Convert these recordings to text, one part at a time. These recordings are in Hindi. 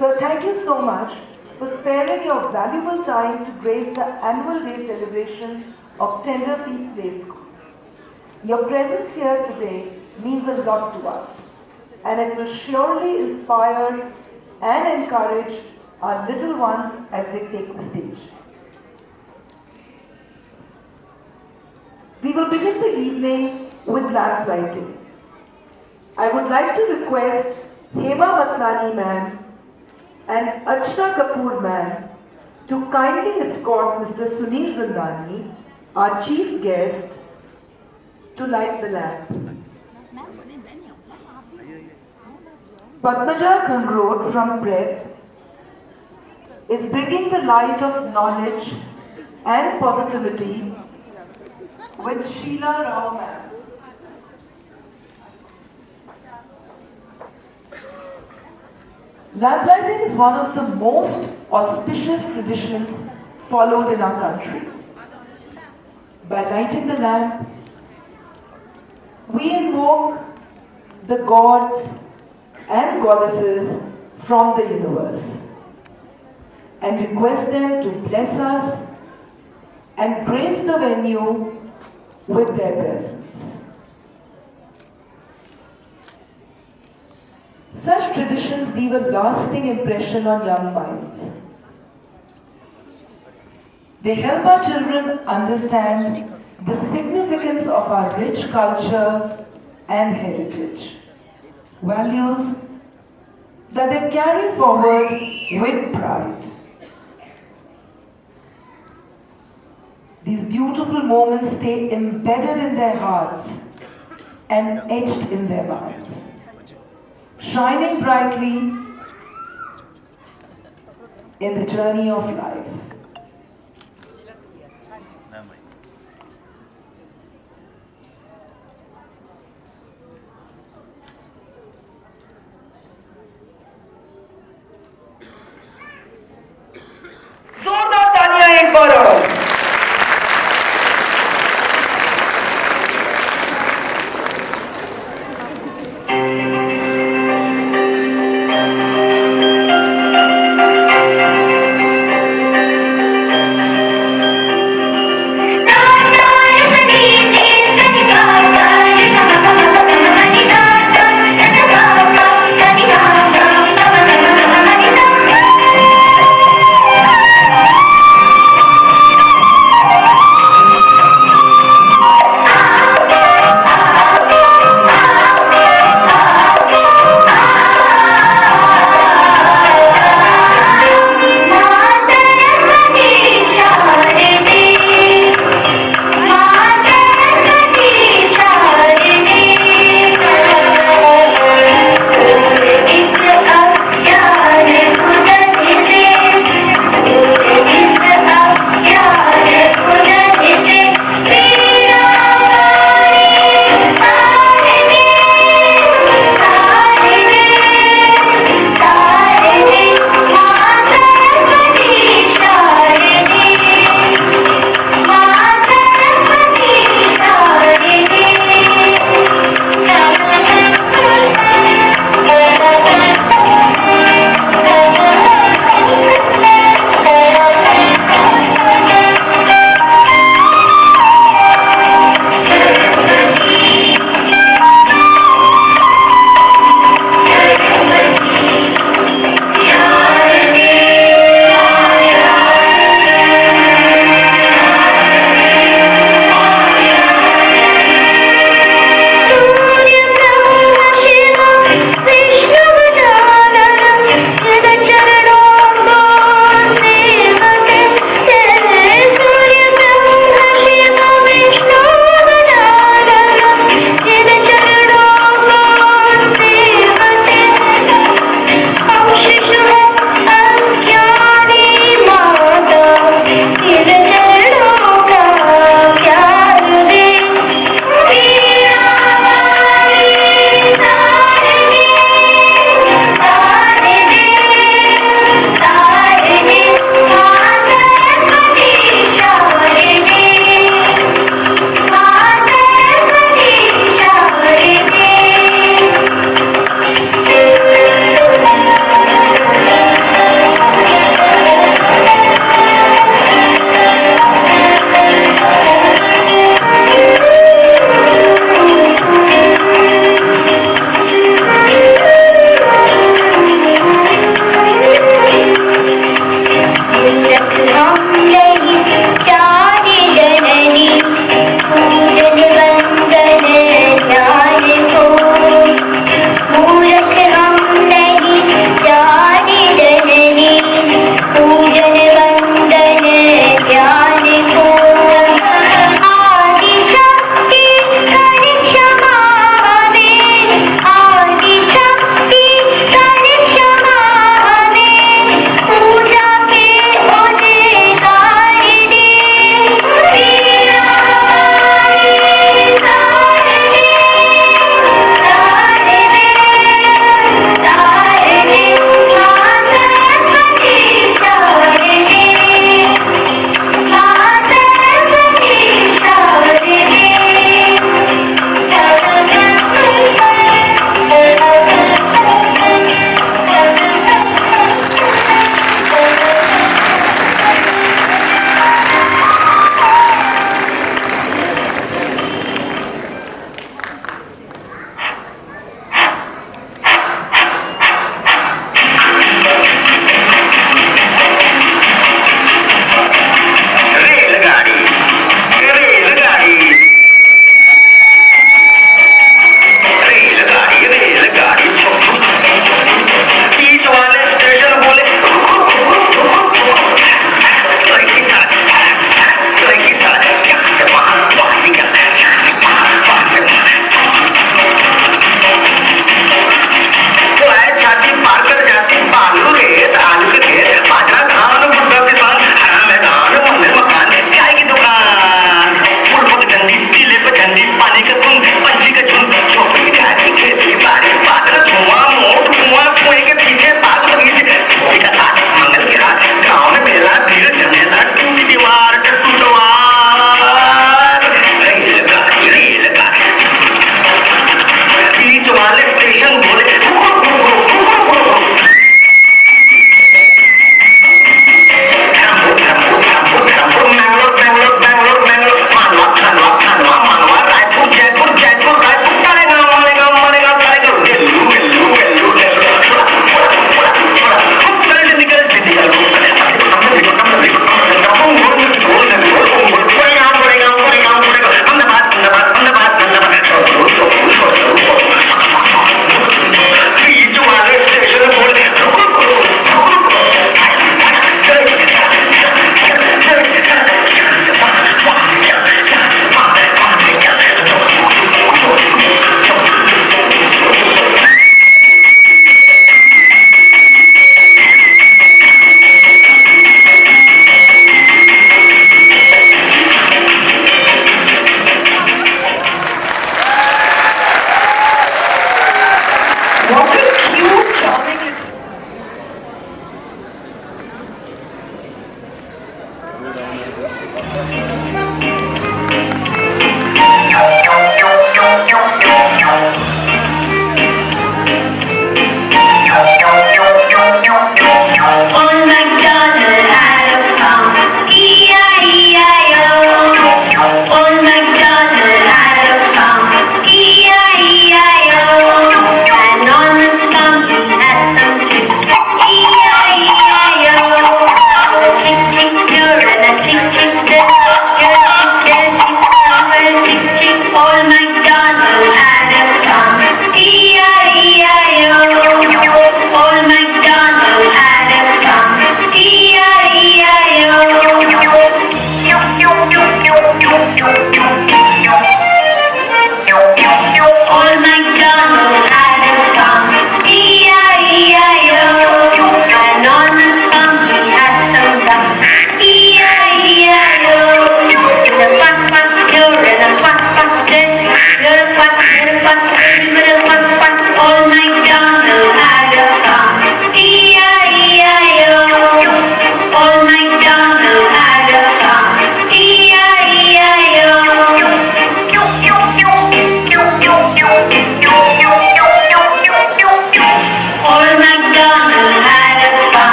So thank you so much for sparing your valuable time to grace the annual day celebration of Tenderfeet Play School. Your presence here today means a lot to us, and it will surely inspire and encourage our little ones as they take the stage. We will begin the evening with lamp lighting. I would like to request Hema Matlani ma'am and Archana Kapoor ma'am to kindly escort Mr. Sunil Zandani, our chief guest, to light the lamp. Padmaja Kangrod from Prep is bringing the light of knowledge and positivity with Sheila Rao ma'am. Lamplighting is one of the most auspicious traditions followed in our country. By lighting the lamp, we invoke the gods and goddesses from the universe and request them to bless us and grace the venue with their presence. Such traditions leave a lasting impression on young minds. They help our children understand the significance of our rich culture and heritage, values that they carry forward with pride. These beautiful moments stay embedded in their hearts and etched in their minds, shining brightly in the journey of life. जोरदार तालियां एक बार और।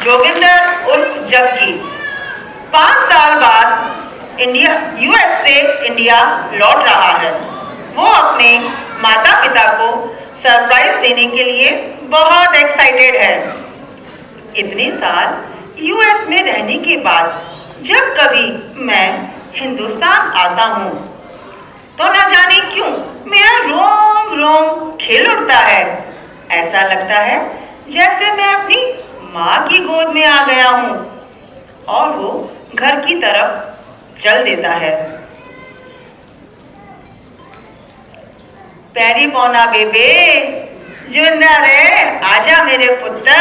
जोगिंदर उर्फ जग्गी 5 साल बाद यूएस से इंडिया लौट रहा है। वो अपने माता पिता को सरप्राइज देने के लिए बहुत एक्साइटेड है। इतने साल यूएस में रहने के बाद जब कभी मैं हिंदुस्तान आता हूँ तो न जाने क्यों मेरा रोम रोम खिल उठता है। ऐसा लगता है जैसे मैं अपनी माँ की गोद में आ गया हूँ और वो घर की तरफ चल देता है। पैरी पौना बेबे, जिंदा रे, आजा मेरे पुत्र।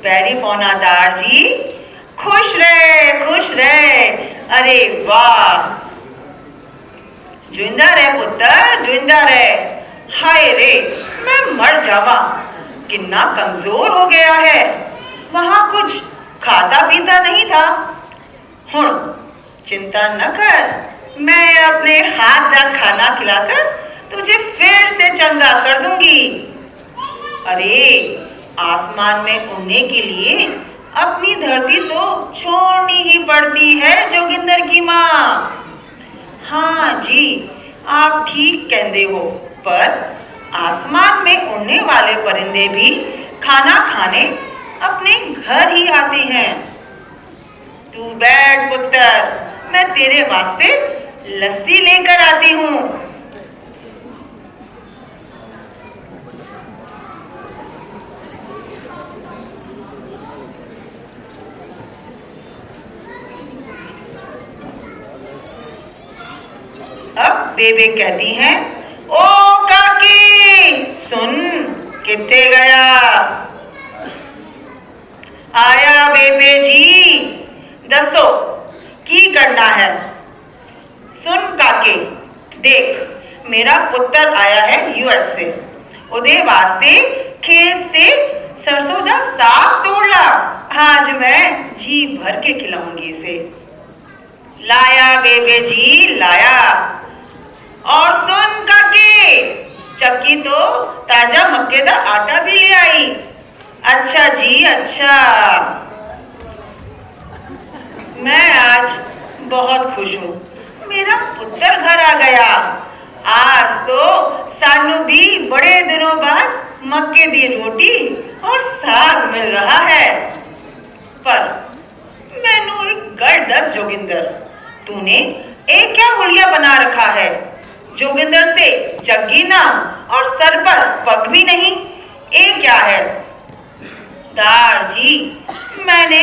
पैरी पौना दार जी, खुश रहे, खुश रहे। अरे वाह, जिंदा रे पुत्र, जिंदा रे। हाय रे, मैं मर जावा, कितना कमजोर हो गया है। वहां कुछ खाता पीता नहीं था। हुण चिंता न कर, मैं अपने हाथ का खाना खिलाकर तुझे फिर से चंगा कर दूंगी। अरे आसमान में उड़ने के लिए अपनी धरती तो छोड़नी ही पड़ती है जोगिंदर की माँ। हाँ जी, आप ठीक कहते हो, पर आसमान में उड़ने वाले परिंदे भी खाना खाने अपने घर ही आते हैं। तू बैठ पुत्र, मैं तेरे वास्ते लस्सी लेकर आती हूँ। अब बेबे कहती हैं, ओ काकी सुन, किथे गया? आया बेबे जी, दसो की करना है? सुन काके, देख मेरा पुत्र आया है यूएस से, उदे वास्ते खेत से सरसों का साग तोड़ ला। आज मैं जी भर के खिलाऊंगी इसे। लाया बेबे जी, लाया। और सुन काके, चक्की तो ताजा मक्के का आटा भी ले आई। अच्छा जी, अच्छा। मैं आज बहुत खुश हूँ, मेरा पुत्र घर आ गया। आज तो सानू भी बड़े दिनों बाद मक्के की रोटी और साग मिल रहा है। पर मैनू एक गढ़ दस जोगिंदर, तूने एक क्या हुलिया बना रखा है? जोगिंदर से जग्गी नाम और सर पर पग भी नहीं, एक क्या है? दार जी, मैंने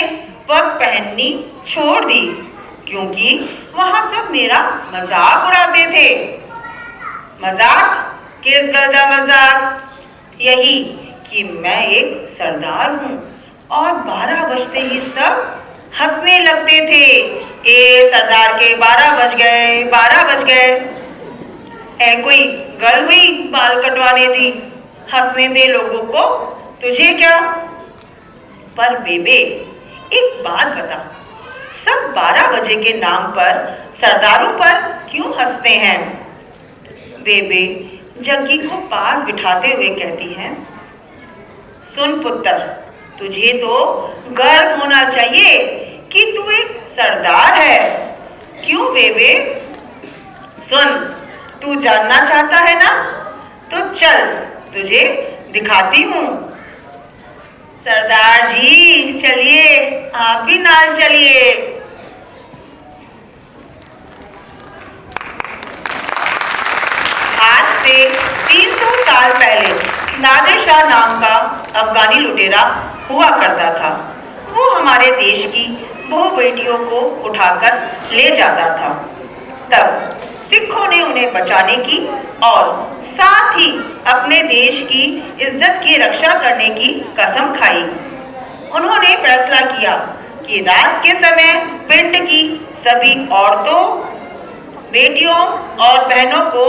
पग पहननी छोड़ दी क्योंकि वहां सब मेरा मजाक उड़ाते थे। मजाक? किस गदा मजाक? यही कि मैं एक सरदार हूँ और 12 बजते ही सब हंसने लगते थे। ए सरदार के 12 बज गए, 12 बज गए। ऐ कोई गल हुई बाल कटवाने दी, हंसने दे लोगों को, तुझे क्या? पर बेबे एक बात बता, सब 12 बजे के नाम पर सरदारों पर क्यों हंसते हैं? बेबे जग्गी को पास बिठाते हुए कहती हैं, सुन पुत्र, तुझे तो गर्व होना चाहिए कि तू एक सरदार है। क्यों बेबे? सुन, तू जानना चाहता है ना? तो चल तुझे दिखाती हूँ। सरदार जी चलिए, आप भी नाल चलिए। आज से 300 साल पहले नादिर शाह नाम का अफगानी लुटेरा हुआ करता था। वो हमारे देश की बहु बेटियों को उठाकर ले जाता था। तब सिखों ने उन्हें बचाने की और साथ ही अपने देश की इज्जत की रक्षा करने की कसम खाई। उन्होंने फैसला किया कि रात के समय पिंड की सभी औरतों, बेटियों और बहनों को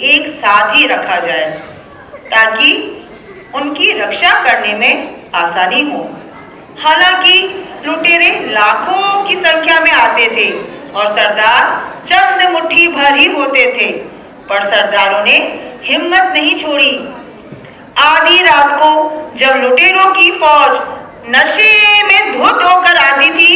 एक साथ ही रखा जाए ताकि उनकी रक्षा करने में आसानी हो। हालांकि लुटेरे लाखों की संख्या में आते थे और सरदार चंद मुट्ठी भर ही होते थे, पर सरदारों ने हिम्मत नहीं छोड़ी। आधी रात को जब लुटेरों की फौज नशे में धुत होकर आती थी,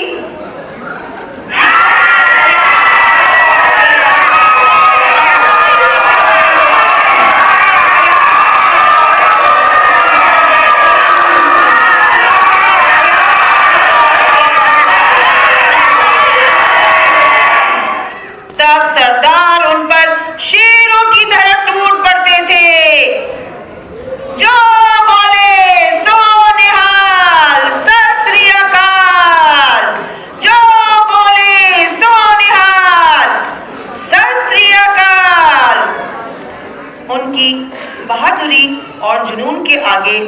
की बहादुरी और जुनून के आगे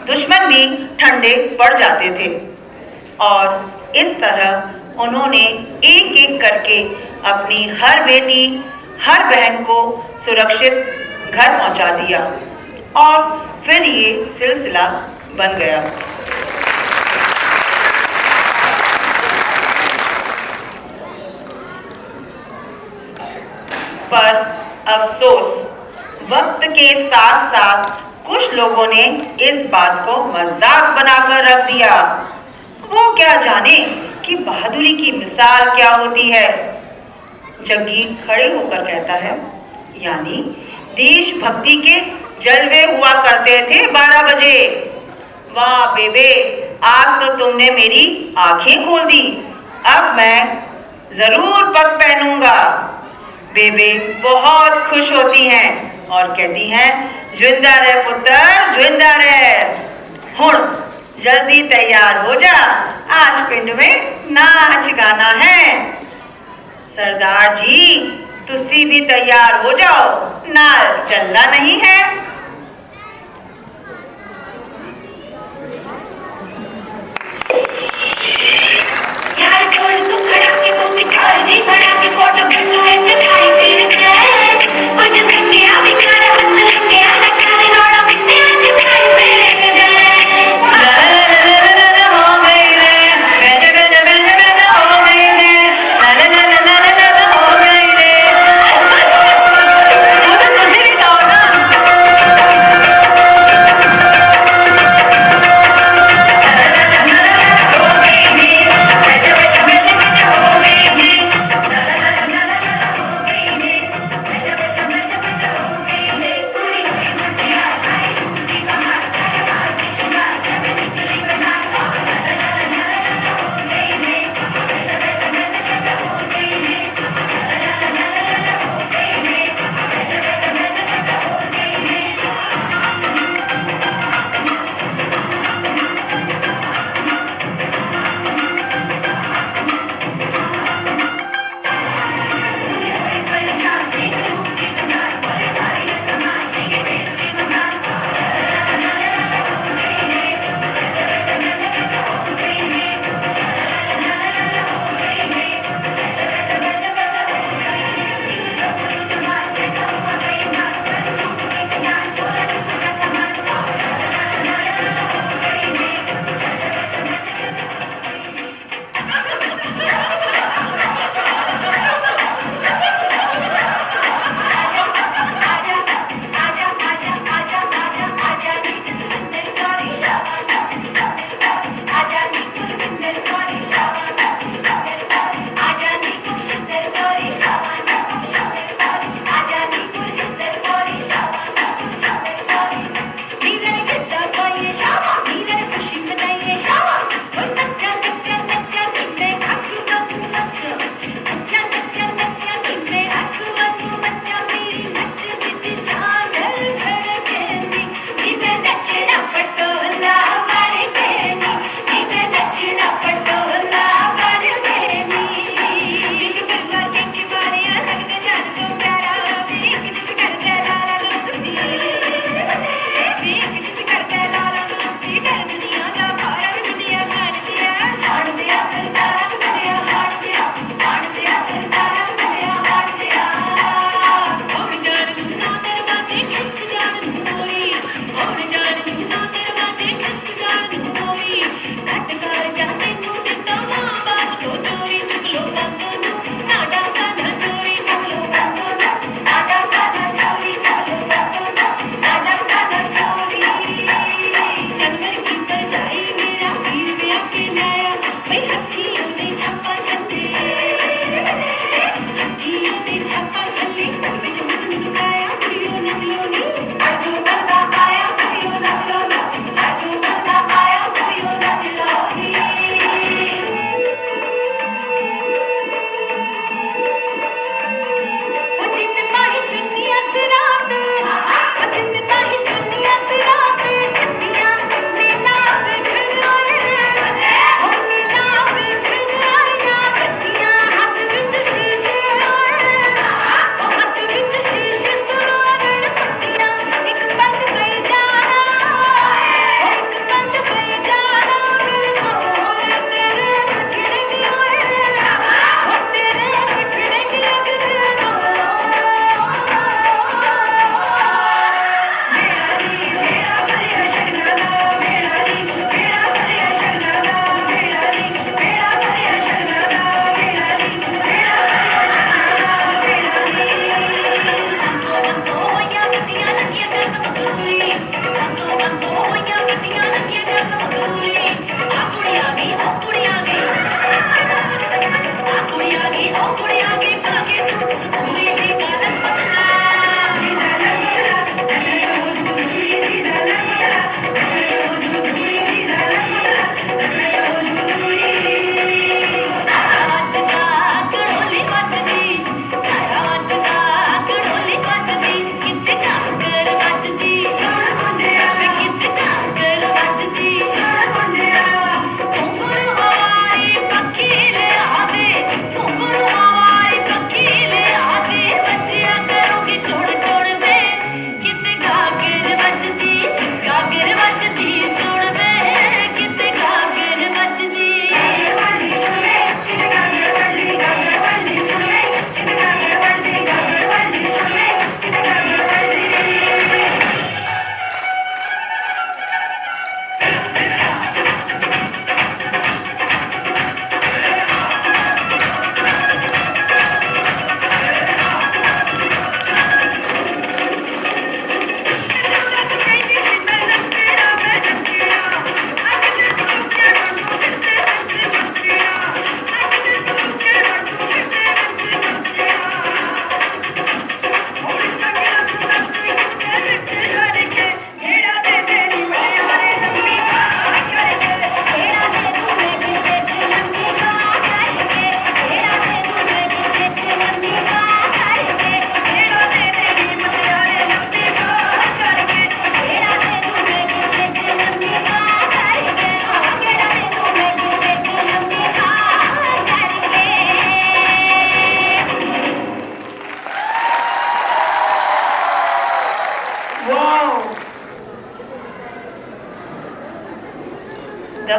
दुश्मन भी ठंडे पड़ जाते थे और इस तरह उन्होंने एक एक करके अपनी हर बेटी, हर बहन को सुरक्षित घर पहुंचा दिया और फिर ये सिलसिला बन गया। पर अफसोस, वक्त के साथ साथ कुछ लोगों ने इस बात को मजाक बनाकर रख दिया। वो क्या जाने कि बहादुरी की मिसाल क्या होती है। जग्गी खड़े होकर कहता है, यानी देशभक्ति के जलवे हुआ करते थे 12 बजे। वाह बेबे, आज तो तुमने मेरी आंखें खोल दी। अब मैं जरूर पग पहनूंगा। बेबे बहुत खुश होती हैं और कहती हैं, जिंदा रहे पुत्र, जिंदा रहे। हुण जल्दी तैयार हो जा, आज पिंड में नाच गाना है। सरदार जी, तुसी भी तैयार हो जाओ, नाल चलना नहीं है।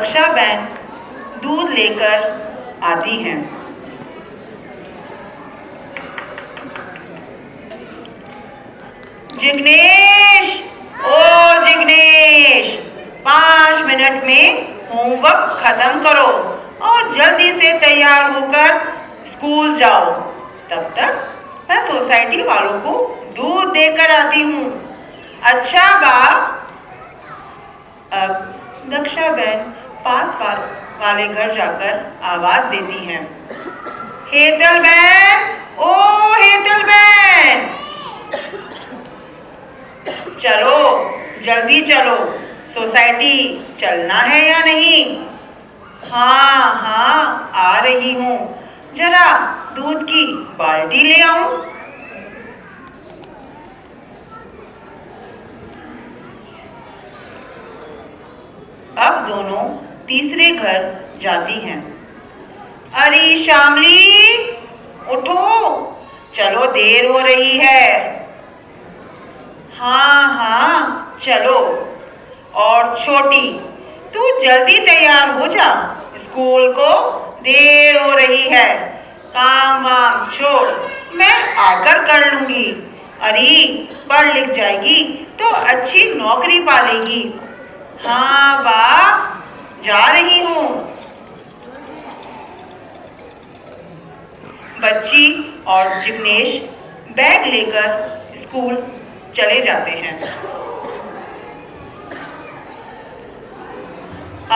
दक्षा बहन दूध लेकर आती हैं। जिग्नेश, ओ जिग्नेश, 5 मिनट में होमवर्क खत्म करो और जल्दी से तैयार होकर स्कूल जाओ। तब तक मैं सोसाइटी वालों को दूध देकर आती हूँ। अच्छा बा। अब दक्षा बहन पास वाले घर जाकर आवाज देती हैं। हेतल बहन, ओ हेतल बहन, चलो जल्दी चलो, सोसाइटी चलना है या नहीं? हाँ हाँ आ रही हूँ, जरा दूध की बाल्टी ले आऊं। अब दोनों तीसरे घर जाती हैं। अरे श्यामली, उठो, चलो देर हो रही है। हाँ हाँ चलो। और छोटी, तू जल्दी तैयार हो जा, स्कूल को देर हो रही है। काम वाम छोड़, मैं आकर कर लूंगी। अरे पढ़ लिख जाएगी तो अच्छी नौकरी पालेगी। हाँ वाह, जा रही हूँ। बच्ची और जिग्नेश बैग लेकर स्कूल चले जाते हैं।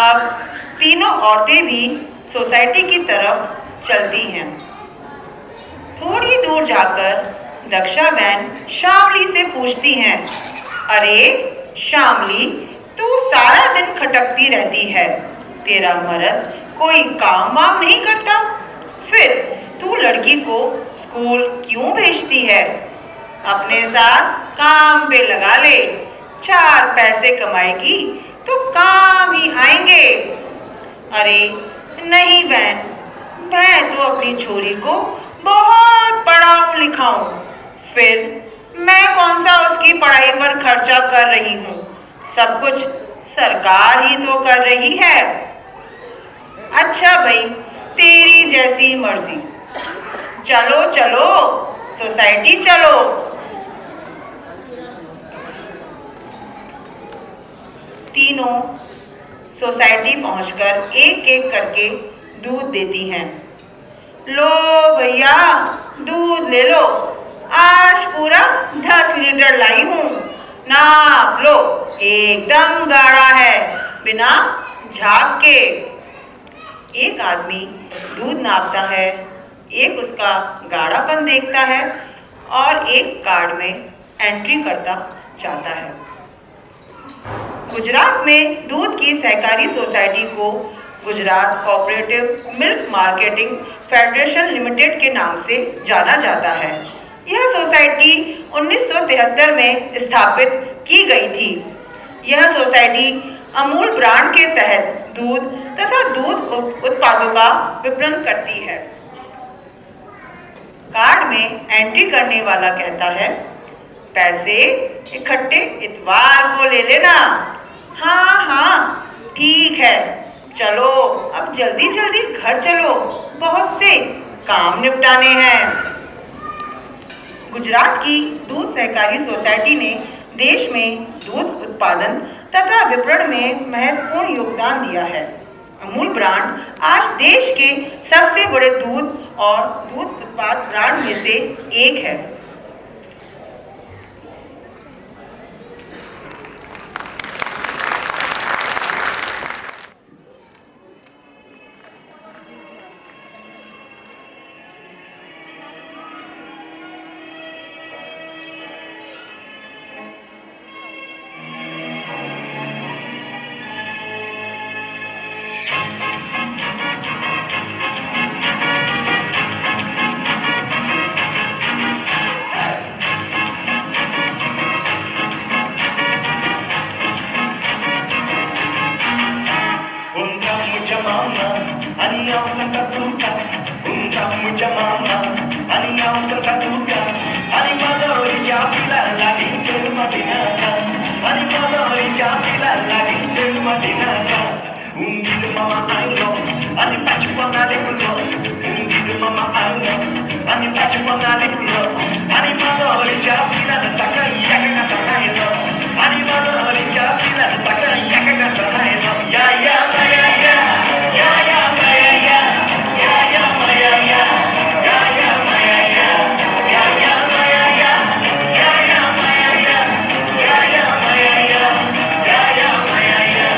अब तीनों औरतें भी सोसाइटी की तरफ चलती हैं। थोड़ी दूर जाकर दक्षा बहन श्यामली से पूछती हैं, अरे श्यामली, तू सारा दिन खटकती रहती है, तेरा मर्द कोई काम वाम नहीं करता, फिर तू लड़की को स्कूल क्यों भेजती है? अपने साथ काम पे लगा ले, 4 पैसे कमाएगी तो काम ही आएंगे। अरे नहीं बहन, मैं तो अपनी छोरी को बहुत पढ़ाऊं लिखाऊं, फिर मैं कौन सा उसकी पढ़ाई पर खर्चा कर रही हूँ, सब कुछ सरकार ही तो कर रही है। अच्छा भाई, तेरी जैसी मर्जी, चलो चलो सोसाइटी चलो। तीनों सोसाइटी पहुंचकर एक एक करके दूध देती हैं। लो भैया, दूध ले लो, आज पूरा 10 लीटर लाई हूँ, नाप लो, एकदम गाढ़ा है, बिना झाग के। एक आदमी दूध नापता है, एक उसका गाढ़ापन देखता है और एक कार्ड में एंट्री करता जाता है। गुजरात में दूध की सहकारी सोसाइटी को Gujarat cooperative milk marketing federation limited के नाम से जाना जाता है। यह सोसाइटी 1973 में स्थापित की गई थी। यह सोसाइटी अमूल ब्रांड के तहत दूध तथा दूध उत्पादों का विपणन करती है। कार्ड में एंट्री करने वाला कहता है, पैसे इकट्ठे इतवार को ले लेना। हाँ हाँ ठीक है, चलो अब जल्दी जल्दी घर चलो, बहुत से काम निपटाने हैं। गुजरात की दूध सहकारी सोसाइटी ने देश में दूध उत्पादन तथा विपणन में महत्वपूर्ण योगदान दिया है। अमूल ब्रांड आज देश के सबसे बड़े दूध और दूध उत्पाद ब्रांड में से एक है। panali pulo, hindi mama ano, ani pachi panali pulo, ani malori japila taka yaka ka sahay no, ani malori japila taka yaka ka sahay no, ya ya maya ya, ya ya maya ya, ya ya maya ya, ya ya maya ya, ya ya maya ya, ya ya maya ya, ya ya maya ya, ya ya maya ya.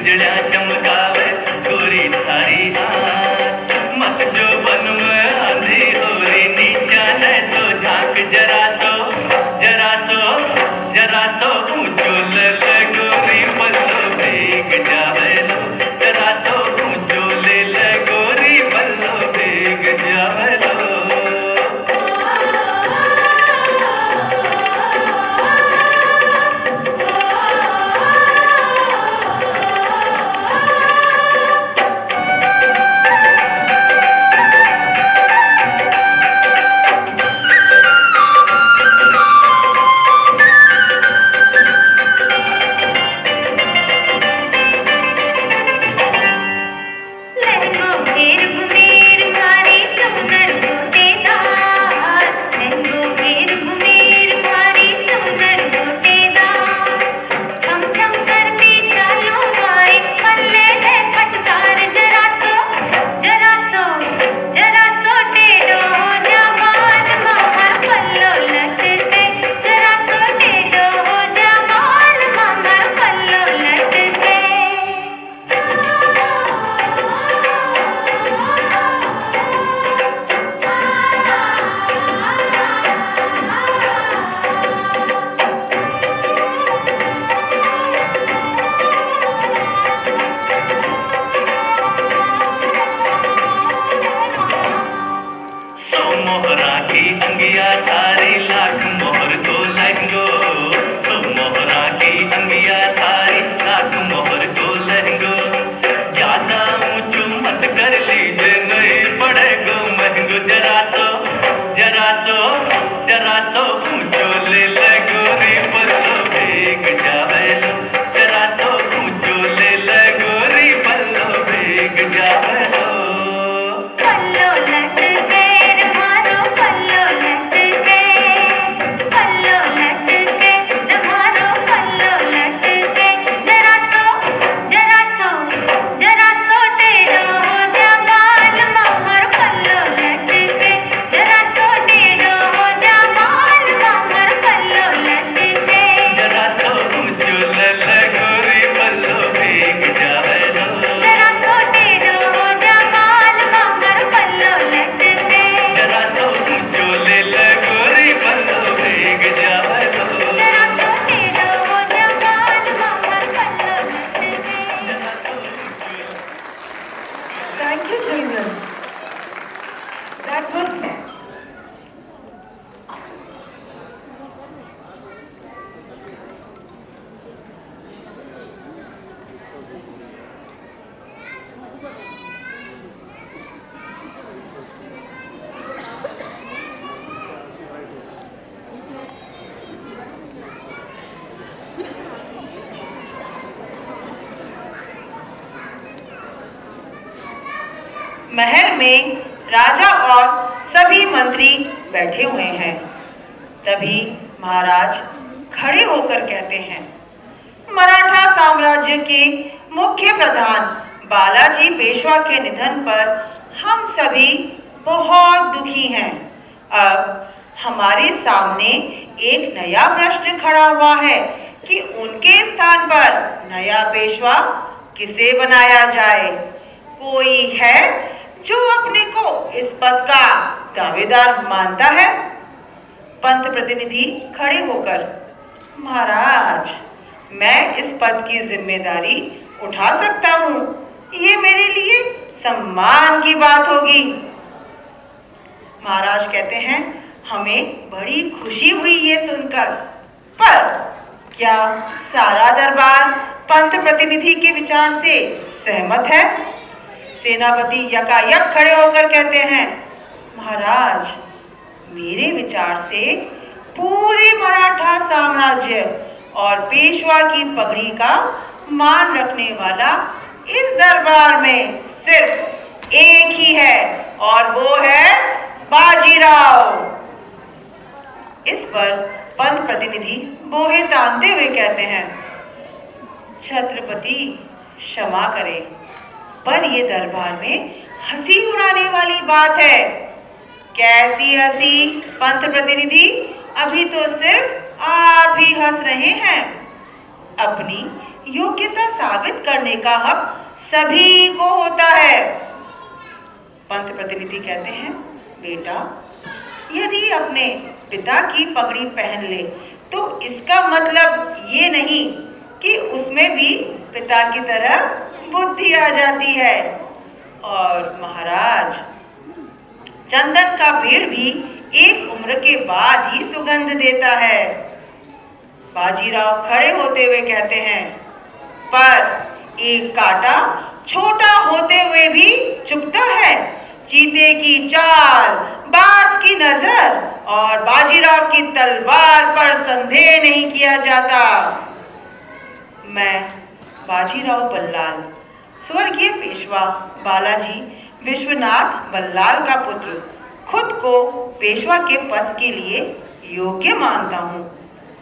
उजड़ा चमकावे गोरी थारी आँख मत जो बन में आंधी होरी नीचा न तो झांक जरा तो ऊंचो ले गोरी पल्लो भीग जावे लो जरा तो ऊंचो ले गोरी पल्लो भीग जावे लो जरा तो ऊंचो ले गोरी पल्लो भीग जावे लो जरा तो ऊंचो ले गोरी पल्लो भीग जावे लो पल्लो लट के मारो पल्लो लट के तुम्हारो पल्लो लट के जरा तो टेढ़ो हो जा बाल मामर पल्लो लट के जरा तो टेढ़ो हो जा बाल मामर पल्लो लट के जरा तो ऊंचो ले गोरी पल्लो भीग जावे लो जरा तो टेढ़ो हो जा बाल मामर पल्लो लट के जरा तो ऊंचो ले गोरी पल्लो भीग जावे लो जरा तो टेढ़ो हो जा बाल मामर पल्लो लट के Thank you, children. That was महल में राजा और सभी मंत्री बैठे हुए हैं। तभी महाराज खड़े होकर कहते हैं, मराठा साम्राज्य के मुख्य प्रधान बालाजी पेशवा के निधन पर हम सभी बहुत दुखी हैं। अब हमारे सामने एक नया प्रश्न खड़ा हुआ है कि उनके स्थान पर नया पेशवा किसे बनाया जाए। कोई है जो अपने को इस पद का दावेदार मानता है? पंत प्रतिनिधि खड़े होकर, महाराज, मैं इस पद की जिम्मेदारी उठा सकता हूँ। ये मेरे लिए सम्मान की बात होगी। महाराज कहते हैं, हमें बड़ी खुशी हुई ये सुनकर, पर क्या सारा दरबार पंत प्रतिनिधि के विचार से सहमत है? सेनापति यकायक खड़े होकर कहते हैं, महाराज, मेरे विचार से पूरे मराठा साम्राज्य और पेशवा की पगड़ी का मान रखने वाला इस दरबार में सिर्फ एक ही है और वो है बाजीराव। इस पर पंत प्रतिनिधि बोहे तानते हुए कहते हैं, छत्रपति क्षमा करें, पर ये दरबार में हंसी उड़ाने वाली बात है। कैसी हंसी पंत प्रतिनिधि? अभी तो सिर्फ आप ही हंस रहे हैं। अपनी योग्यता साबित करने का हक सभी को होता है। पंत प्रतिनिधि कहते हैं, बेटा, यदि अपने पिता की पगड़ी पहन ले तो इसका मतलब ये नहीं कि उसमें भी पिता की तरह बुद्धि आ जाती है। और महाराज, चंदन का पेड़ भी एक उम्र के बाद ही सुगंध देता है। बाजीराव खड़े होते हुए कहते हैं, पर एक कांटा छोटा होते हुए भी चुभता है। चीते की चाल, बाज की नजर और बाजीराव की तलवार पर संदेह नहीं किया जाता। मैं बाजीराव बल्लाल, स्वर्गीय पेशवा बालाजी विश्वनाथ बल्लाल का पुत्र, खुद को पेशवा के पद के लिए योग्य मानता हूँ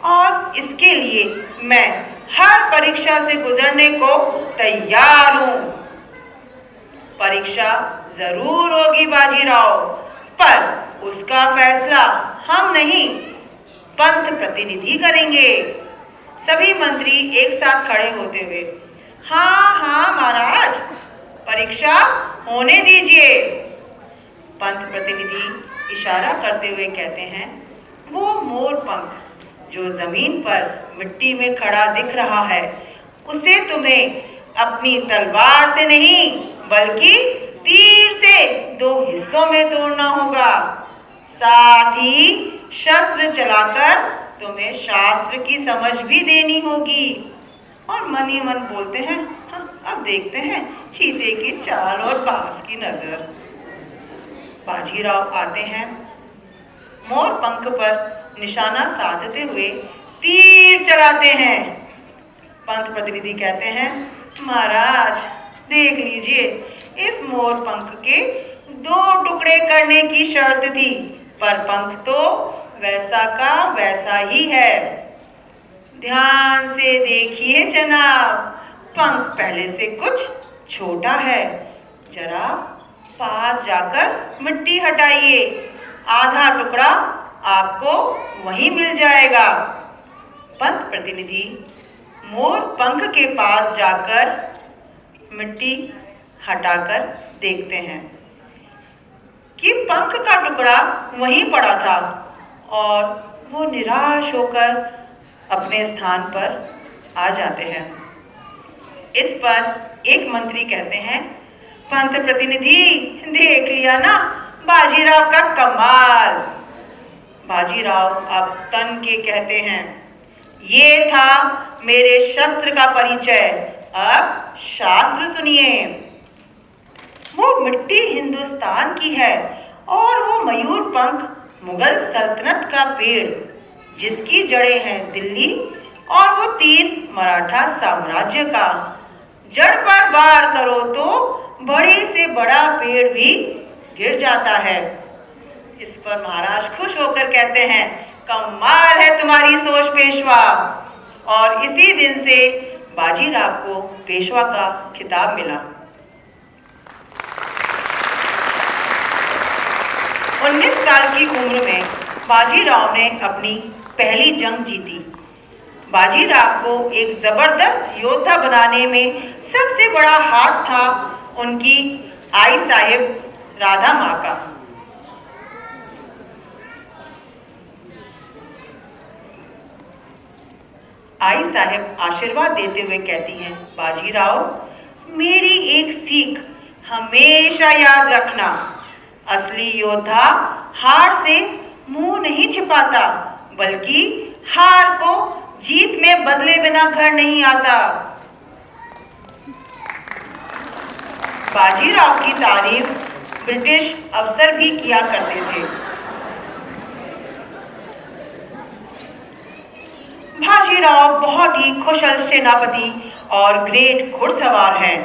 और इसके लिए मैं हर परीक्षा से गुजरने को तैयार हूँ। परीक्षा जरूर होगी बाजीराव, पर उसका फैसला हम नहीं, पंत प्रतिनिधि करेंगे। सभी मंत्री एक साथ खड़े होते हुए, हाँ हाँ महाराज, परीक्षा होने दीजिए। पंत प्रतिनिधि इशारा करते हुए कहते हैं, वो मोर पंख जो जमीन पर मिट्टी में खड़ा दिख रहा है, उसे तुम्हें अपनी तलवार से नहीं बल्कि तीर से 2 हिस्सों में तोड़ना होगा। साथ ही शस्त्र चलाकर तुम्हें शास्त्र की समझ भी देनी होगी। और मन ही मन बोलते हैं, हाँ, अब देखते हैं चीते की चाल और बाज की नजर। बाजीराव आते हैं, मोर पंख पर निशाना साधते हुए तीर चलाते हैं। पंत प्रतिनिधि कहते हैं, महाराज देख लीजिए, इस मोर पंख के 2 टुकड़े करने की शर्त थी, पर पंख तो वैसा का वैसा ही है। ध्यान से देखिए जनाब, पंख पहले से कुछ छोटा है। जरा पास जाकर मिट्टी हटाइए, आधा टुकड़ा आपको वहीं मिल जाएगा। पंत प्रतिनिधि मोर पंख के पास जाकर मिट्टी हटाकर देखते हैं कि पंख का टुकड़ा वहीं पड़ा था और वो निराश होकर अपने स्थान पर आ जाते हैं। इस पर एक मंत्री कहते हैं, पंत प्रतिनिधि देख लिया ना बाजीराव का कमाल। बाजीराव अब तन के कहते हैं, ये था मेरे शस्त्र का परिचय, अब शास्त्र सुनिए। वो मिट्टी हिंदुस्तान की है और वो मयूर पंख मुगल सल्तनत का पेड़, जिसकी जड़ें हैं दिल्ली, और वो तीर मराठा साम्राज्य का। जड़ पर वार करो तो बड़े से बड़ा पेड़ भी गिर जाता है। इस पर महाराज खुश होकर कहते हैं, कमाल है तुम्हारी सोच पेशवा। और इसी दिन से बाजीराव को पेशवा का खिताब मिला। 19 साल की उम्र में बाजीराव ने अपनी पहली जंग जीती। बाजीराव को एक जबरदस्त योद्धा बनाने में सबसे बड़ा हाथ था उनकी आई साहिब राधा माँ का। आई साहिब आशीर्वाद देते हुए कहती हैं, बाजीराव, मेरी एक सीख हमेशा याद रखना, असली योद्धा हार से मुंह नहीं छिपाता, बल्कि हार को जीत में बदले बिना घर नहीं आता। बाजीराव की तारीफ ब्रिटिश अफसर भी किया करते थे। बाजीराव बहुत ही कुशल सेनापति और ग्रेट घुड़सवार हैं।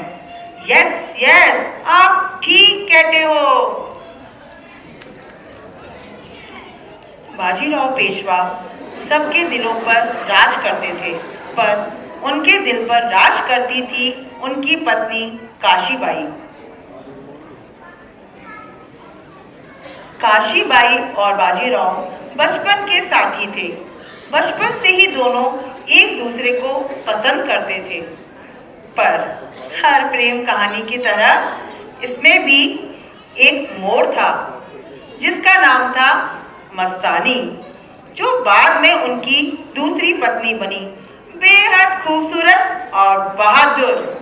यस यस, आप ठीक कहते हो। बाजीराव पेशवा सबके दिलों पर राज करते थे, पर उनके दिल पर राज करती थी उनकी पत्नी काशीबाई। काशीबाई और बाजीराव बचपन के साथी थे। बचपन से ही दोनों एक दूसरे को पसंद करते थे। पर हर प्रेम कहानी की तरह इसमें भी एक मोड़ था जिसका नाम था मस्तानी, जो बाद में उनकी दूसरी पत्नी बनी, बेहद खूबसूरत और बहादुर।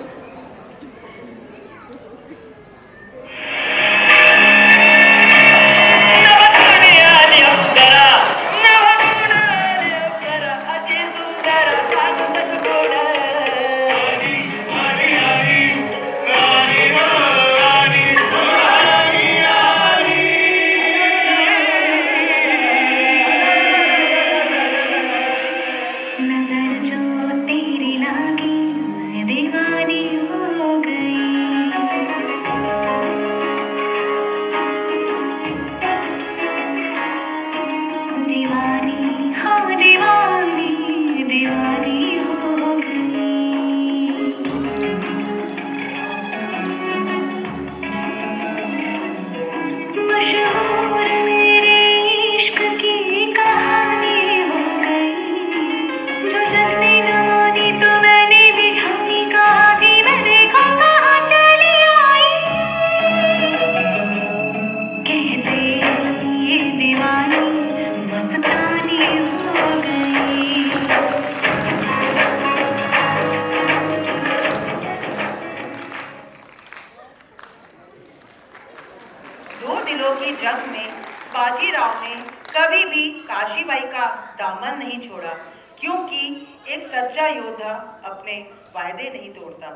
जंग में बाजीराव ने कभी भी काशीबाई का दामन नहीं छोड़ा, क्योंकि एक सच्चा योद्धा अपने वायदे नहीं तोड़ता।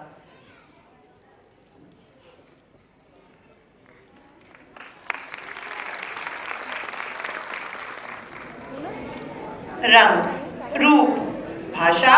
रंग, रूप, भाषा,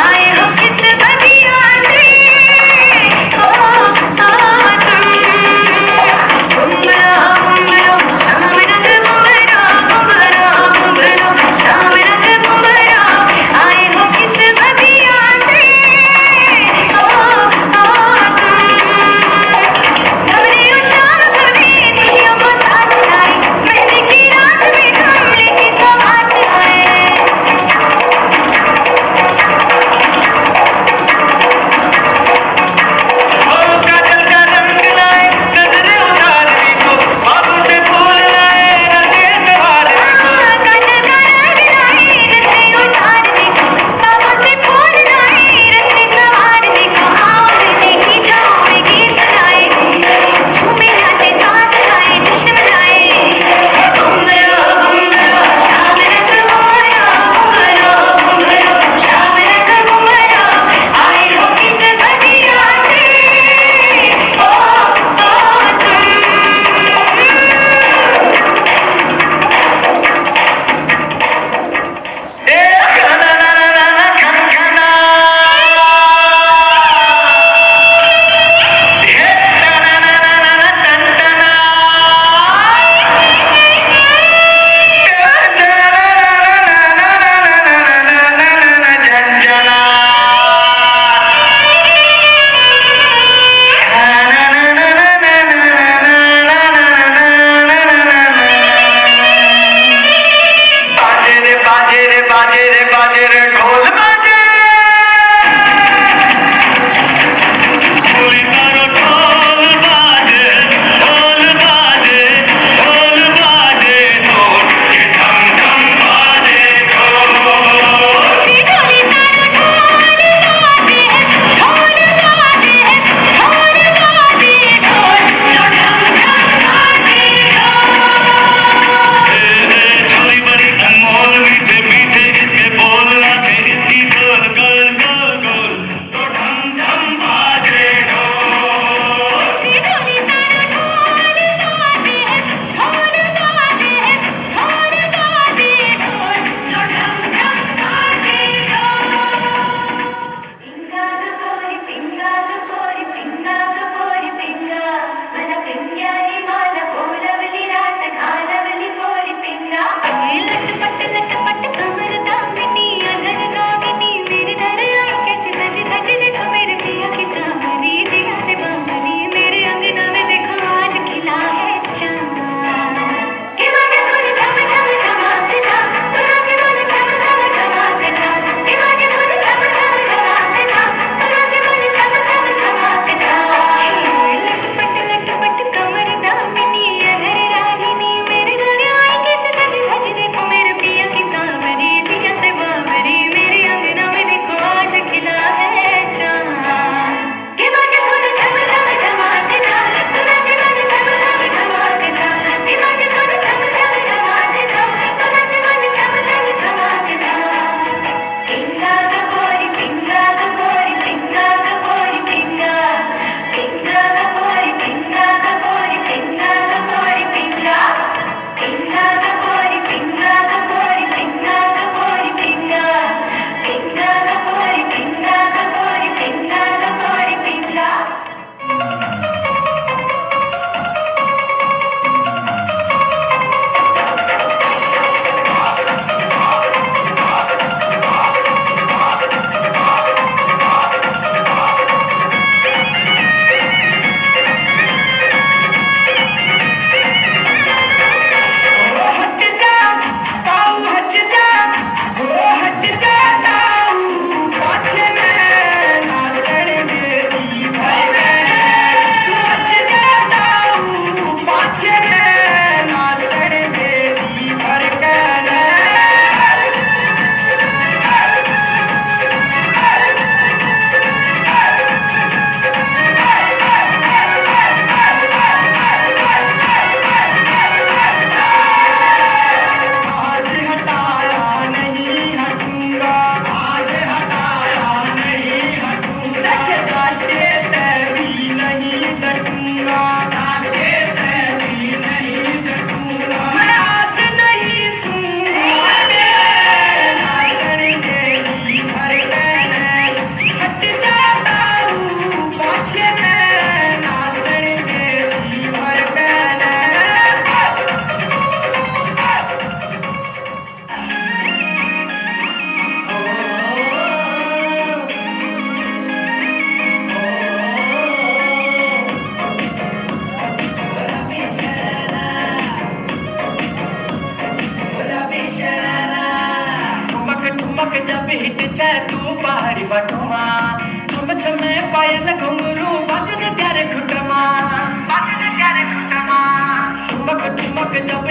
आए हो किस बगिया से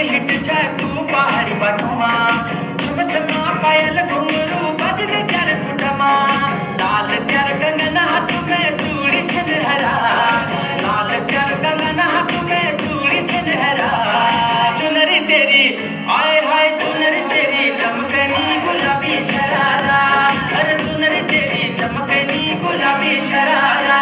हिट जाए तू पहाड़ी बाटुमा झुम झमा पायल घुंघरू बजने प्यार सुटमा लाल प्यार कंगना हाथ में चूड़ी छनहरा लाल प्यार कंगना हाथ में चूड़ी छनहरा चुनरी तेरी आए हाय चुनरी तेरी चमकनी गुलाबी शरारा अरे चुनरी तेरी चमकनी गुलाबी शरारा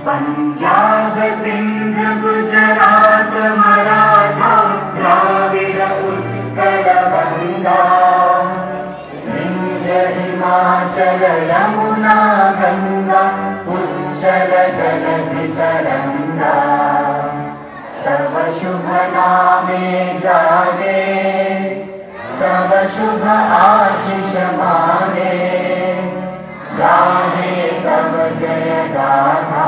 पंजाब सिंध गुजरात मराठा द्राविड उत्कल गंगा विंध्य हिमाचल यमुना गंगा उच्चल जलधि तरंगा तव शुभ नामे जागे तव शुभ आशीष मांगे गाहे तव जय गाथा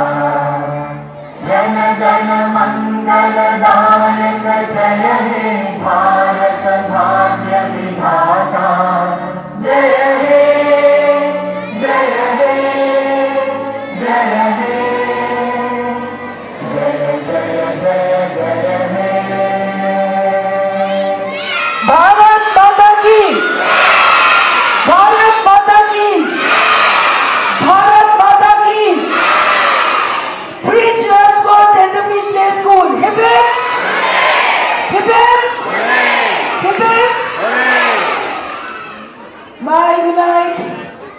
जन गण मंगल दायक जय हे भारत भाग्य